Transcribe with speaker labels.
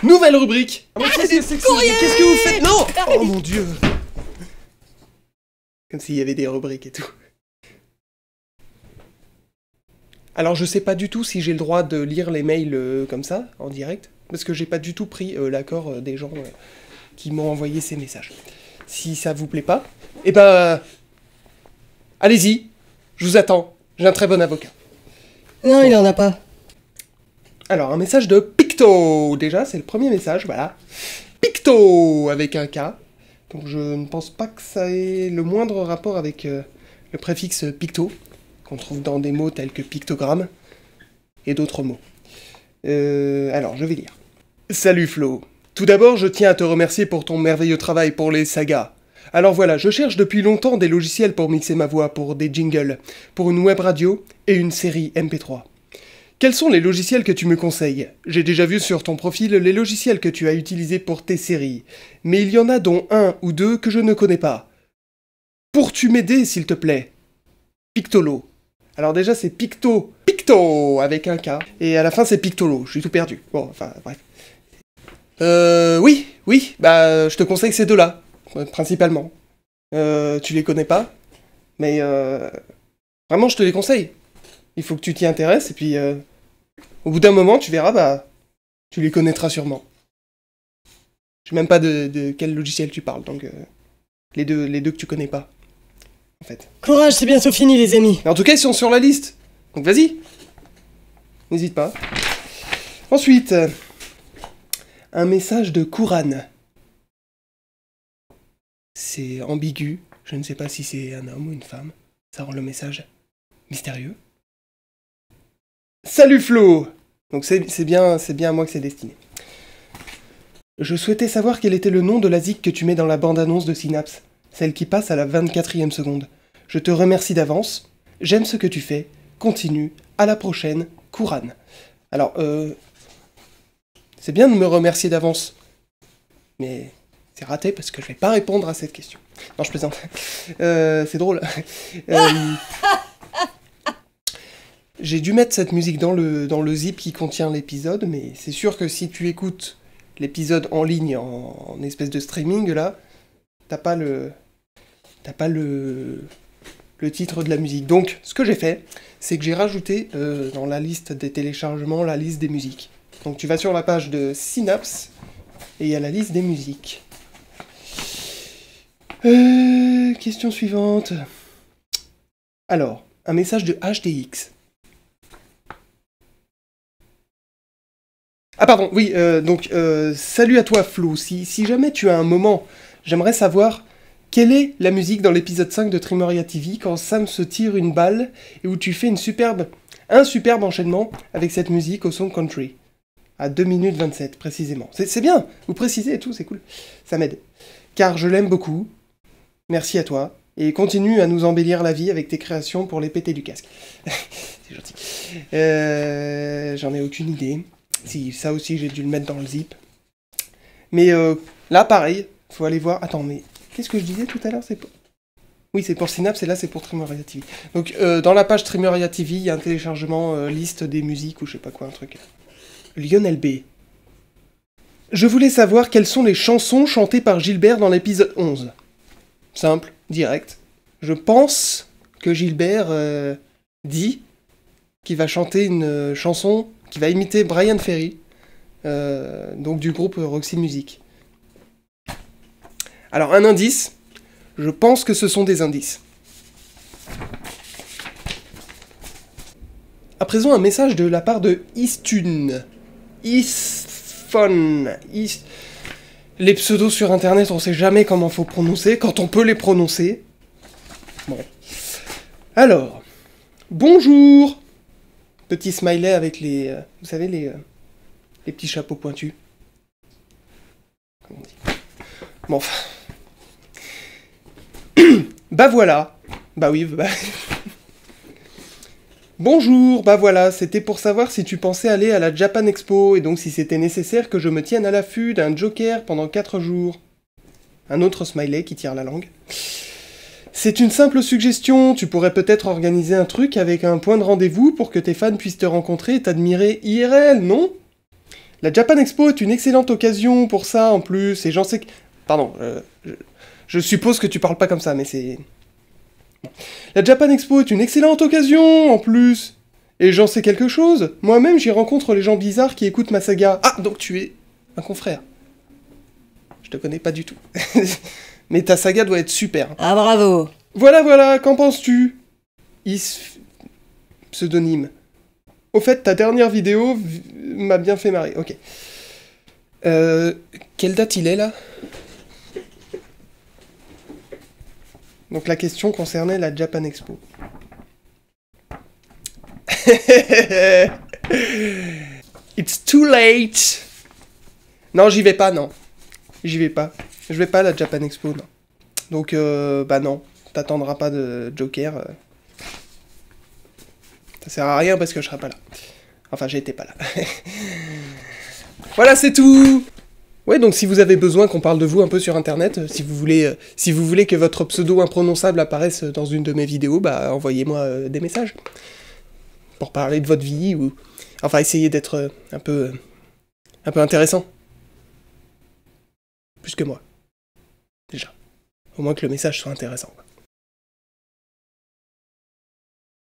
Speaker 1: Nouvelle rubrique.
Speaker 2: Ah, qu'est-ce que vous faites? Non! Oh mon dieu!
Speaker 1: Comme s'il y avait des rubriques et tout. Alors je sais pas du tout si j'ai le droit de lire les mails comme ça, en direct, parce que j'ai pas du tout pris l'accord des gens qui m'ont envoyé ces messages. Si ça vous plaît pas, eh ben... allez-y, je vous attends, j'ai un très bon avocat.
Speaker 2: Non, il en a pas.
Speaker 1: Alors, un message de Picto. Déjà, c'est le premier message, voilà. Picto, avec un K. Donc je ne pense pas que ça ait le moindre rapport avec le préfixe picto, qu'on trouve dans des mots tels que pictogramme, et d'autres mots. Alors, je vais lire. Salut Flo. Tout d'abord, je tiens à te remercier pour ton merveilleux travail pour les sagas. Alors voilà, je cherche depuis longtemps des logiciels pour mixer ma voix, pour des jingles, pour une web radio et une série MP3. Quels sont les logiciels que tu me conseilles? J'ai déjà vu sur ton profil les logiciels que tu as utilisés pour tes séries, mais il y en a dont un ou deux que je ne connais pas. Pourrais-tu m'aider, s'il te plaît? Pictolo. Alors déjà, c'est Picto, avec un K, et à la fin, c'est Pictolo, je suis tout perdu. Bon, enfin, bref. Oui, bah, je te conseille ces deux-là, principalement. Tu les connais pas, mais vraiment, je te les conseille. Il faut que tu t'y intéresses, et puis au bout d'un moment, tu verras, bah, tu les connaîtras sûrement. Je sais même pas de quel logiciel tu parles, donc les deux que tu connais pas, en fait.
Speaker 2: Courage, c'est bientôt fini, les amis.
Speaker 1: Mais en tout cas, ils sont sur la liste, donc vas-y. N'hésite pas. Ensuite, un message de Kouran. C'est ambigu, je ne sais pas si c'est un homme ou une femme. Ça rend le message mystérieux. Salut Flo! Donc c'est bien à moi que c'est destiné. Je souhaitais savoir quel était le nom de la zik que tu mets dans la bande-annonce de Synapse, celle qui passe à la 24e seconde. Je te remercie d'avance, j'aime ce que tu fais, continue, à la prochaine, Kouran. Alors, c'est bien de me remercier d'avance, mais c'est raté parce que je vais pas répondre à cette question. Non, je plaisante. C'est drôle. J'ai dû mettre cette musique dans le zip qui contient l'épisode, mais c'est sûr que si tu écoutes l'épisode en ligne, en espèce de streaming, là, t'as pas le titre de la musique. Donc, ce que j'ai fait, c'est que j'ai rajouté dans la liste des téléchargements, la liste des musiques. Donc tu vas sur la page de Synapse, et il y a la liste des musiques. Question suivante. Alors, un message de HDX. Ah pardon, oui, donc, salut à toi Flo, si jamais tu as un moment, j'aimerais savoir quelle est la musique dans l'épisode 5 de Trimoria TV quand Sam se tire une balle et où tu fais un superbe enchaînement avec cette musique au son country. À 2 minutes 27, précisément. C'est bien, vous précisez et tout, c'est cool. Ça m'aide. Car je l'aime beaucoup, merci à toi, et continue à nous embellir la vie avec tes créations pour les péter du casque. C'est gentil. J'en ai aucune idée. Si, ça aussi, j'ai dû le mettre dans le zip. Mais là, pareil, faut aller voir... Attends, mais qu'est-ce que je disais tout à l'heure? Oui, c'est pour Synapse, et là, c'est pour Trimoria TV. Donc, dans la page Trimoria TV, il y a un téléchargement liste des musiques, ou je sais pas quoi, un truc. Lionel B. Je voulais savoir quelles sont les chansons chantées par Gilbert dans l'épisode 11. Simple, direct. Je pense que Gilbert dit qu'il va chanter une chanson qui va imiter Brian Ferry, donc du groupe Roxy Music. Alors, un indice, je pense que ce sont des indices. À présent, un message de la part de Istune. Les pseudos sur internet, on sait jamais comment faut prononcer, quand on peut les prononcer. Bon. Alors, bonjour! Petit smiley avec les... vous savez, les petits chapeaux pointus. Comment on dit? Bon, enfin... bah voilà. Bah oui, bah... Bonjour, bah voilà, c'était pour savoir si tu pensais aller à la Japan Expo, et donc si c'était nécessaire que je me tienne à l'affût d'un Joker pendant 4 jours. Un autre smiley qui tire la langue. C'est une simple suggestion, tu pourrais peut-être organiser un truc avec un point de rendez-vous pour que tes fans puissent te rencontrer et t'admirer IRL, non? La Japan Expo est une excellente occasion pour ça, en plus, et j'en sais que... Pardon, je suppose que tu parles pas comme ça, mais c'est... La Japan Expo est une excellente occasion, en plus, et j'en sais quelque chose. Moi-même, j'y rencontre les gens bizarres qui écoutent ma saga. Ah, donc tu es un confrère. Je te connais pas du tout. Mais ta saga doit être super.
Speaker 2: Ah bravo.
Speaker 1: Voilà, qu'en penses-tu? Pseudonyme. Au fait, ta dernière vidéo m'a bien fait marrer, ok. Quelle date il est, là? Donc la question concernait la Japan Expo. It's too late. Non, j'y vais pas, non. J'y vais pas. Je vais pas à la Japan Expo, non. Donc, bah non. T'attendras pas de Joker. Ça sert à rien parce que je serai pas là. Enfin, j'étais pas là. Voilà, c'est tout. Ouais, donc si vous avez besoin qu'on parle de vous un peu sur internet, si vous voulez que votre pseudo imprononçable apparaisse dans une de mes vidéos, bah envoyez-moi des messages. Pour parler de votre vie, ou... Enfin, essayez d'être un peu intéressant. Plus que moi. Déjà. Au moins que le message soit intéressant.